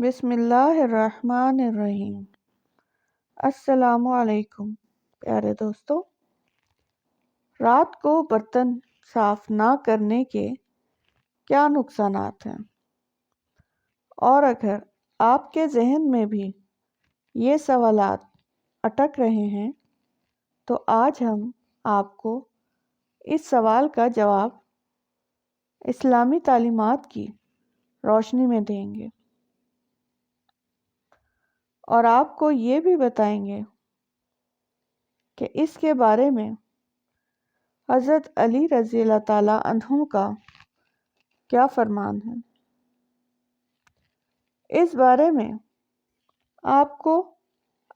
بسم اللہ الرحمن الرحیم۔ السلام علیکم پیارے دوستو، رات کو برتن صاف نہ کرنے کے کیا نقصانات ہیں، اور اگر آپ کے ذہن میں بھی یہ سوالات اٹک رہے ہیں تو آج ہم آپ کو اس سوال کا جواب اسلامی تعلیمات کی روشنی میں دیں گے، اور آپ کو یہ بھی بتائیں گے کہ اس کے بارے میں حضرت علی رضی اللہ تعالیٰ عنہ کا کیا فرمان ہے۔ اس بارے میں آپ کو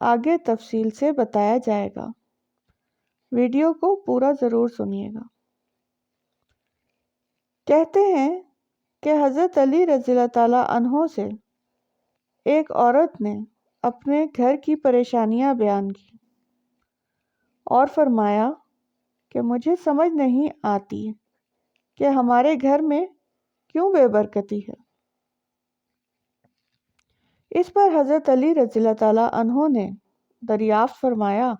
آگے تفصیل سے بتایا جائے گا، ویڈیو کو پورا ضرور سنیے گا۔ کہتے ہیں کہ حضرت علی رضی اللہ تعالیٰ عنہ سے ایک عورت نے اپنے گھر کی پریشانیاں بیان کی اور فرمایا کہ مجھے سمجھ نہیں آتی کہ ہمارے گھر میں کیوں بے برکتی ہے۔ اس پر حضرت علی رضی اللہ تعالیٰ عنہ نے دریافت فرمایا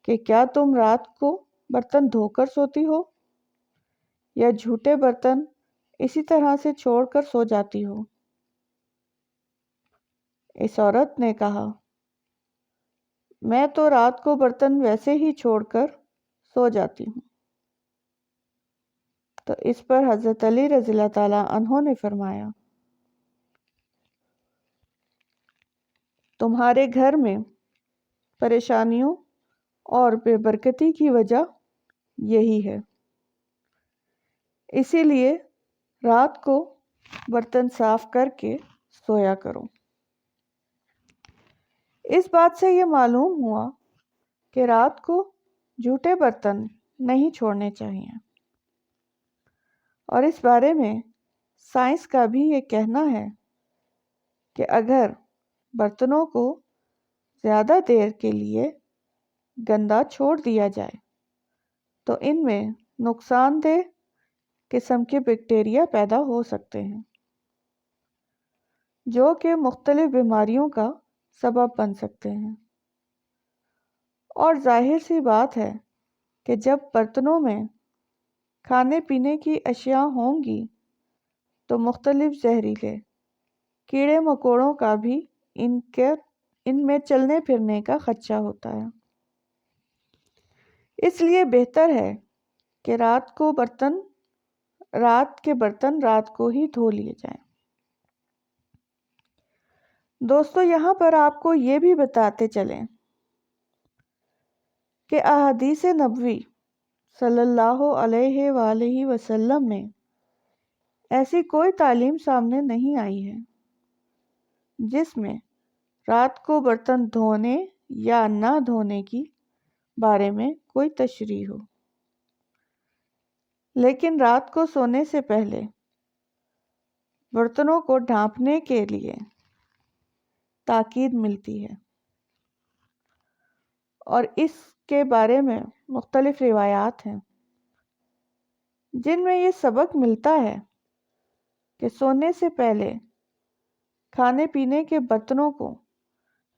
کہ کیا تم رات کو برتن دھو کر سوتی ہو یا جھوٹے برتن اسی طرح سے چھوڑ کر سو جاتی ہو؟ اس عورت نے کہا، میں تو رات کو برتن ویسے ہی چھوڑ کر سو جاتی ہوں۔ تو اس پر حضرت علی رضی اللہ تعالیٰ عنہ نے فرمایا، تمہارے گھر میں پریشانیوں اور بے برکتی کی وجہ یہی ہے، اسی لیے رات کو برتن صاف کر کے سویا کرو۔ اس بات سے یہ معلوم ہوا کہ رات کو جھوٹے برتن نہیں چھوڑنے چاہیے، اور اس بارے میں سائنس کا بھی یہ کہنا ہے کہ اگر برتنوں کو زیادہ دیر کے لیے گندا چھوڑ دیا جائے تو ان میں نقصان دہ قسم کے بیکٹیریا پیدا ہو سکتے ہیں، جو کہ مختلف بیماریوں کا سبب بن سکتے ہیں۔ اور ظاہر سی بات ہے کہ جب برتنوں میں کھانے پینے کی اشیاء ہوں گی تو مختلف زہریلے کیڑے مکوڑوں کا بھی ان میں چلنے پھرنے کا خدشہ ہوتا ہے۔ اس لیے بہتر ہے کہ رات کے برتن رات کو ہی دھو لیے جائیں۔ دوستو، یہاں پر آپ کو یہ بھی بتاتے چلیں کہ احادیث نبوی صلی اللہ علیہ وآلہ وسلم میں ایسی کوئی تعلیم سامنے نہیں آئی ہے جس میں رات کو برتن دھونے یا نہ دھونے کی بارے میں کوئی تشریح ہو، لیکن رات کو سونے سے پہلے برتنوں کو ڈھانپنے کے لیے تاکید ملتی ہے، اور اس کے بارے میں مختلف روایات ہیں جن میں یہ سبق ملتا ہے کہ سونے سے پہلے کھانے پینے کے برتنوں کو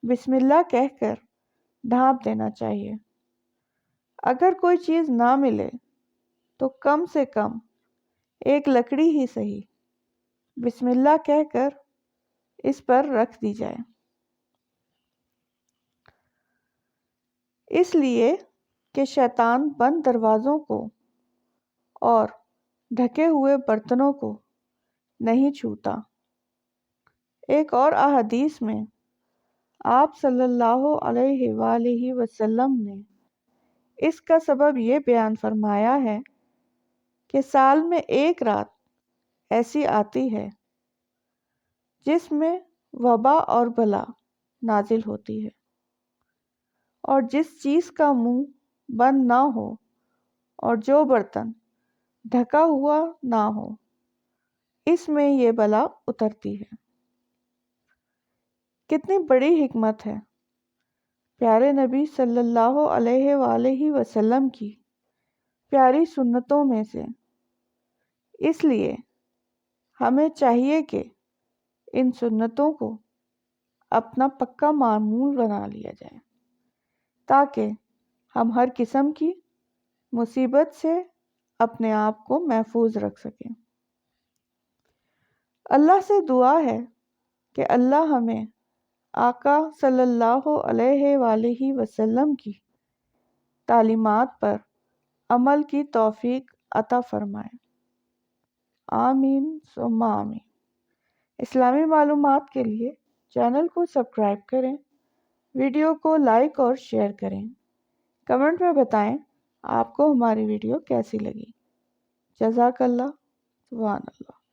بسم اللہ کہہ کر ڈھانپ دینا چاہیے۔ اگر کوئی چیز نہ ملے تو کم سے کم ایک لکڑی ہی صحیح بسم اللہ کہہ کر اس پر رکھ دی جائے، اس لیے کہ شیطان بند دروازوں کو اور ڈھکے ہوئے برتنوں کو نہیں چھوتا۔ ایک اور احادیث میں آپ صلی اللہ علیہ وآلہ وسلم نے اس کا سبب یہ بیان فرمایا ہے کہ سال میں ایک رات ایسی آتی ہے جس میں وبا اور بلا نازل ہوتی ہے، اور جس چیز کا منہ بند نہ ہو اور جو برتن ڈھکا ہوا نہ ہو، اس میں یہ بلا اترتی ہے۔ کتنی بڑی حکمت ہے پیارے نبی صلی اللہ علیہ وآلہ وسلم کی پیاری سنتوں میں سے۔ اس لیے ہمیں چاہیے کہ ان سنتوں کو اپنا پکا معمول بنا لیا جائے تاکہ ہم ہر قسم کی مصیبت سے اپنے آپ کو محفوظ رکھ سکیں۔ اللہ سے دعا ہے کہ اللہ ہمیں آقا صلی اللہ علیہ وآلہ وسلم کی تعلیمات پر عمل کی توفیق عطا فرمائے۔ آمین ثم آمین۔ اسلامی معلومات کے لیے چینل کو سبسکرائب کریں، ویڈیو کو لائک اور شیئر کریں۔ کمنٹ میں بتائیں آپ کو ہماری ویڈیو کیسی لگی۔ جزاک اللہ، سبحان اللہ۔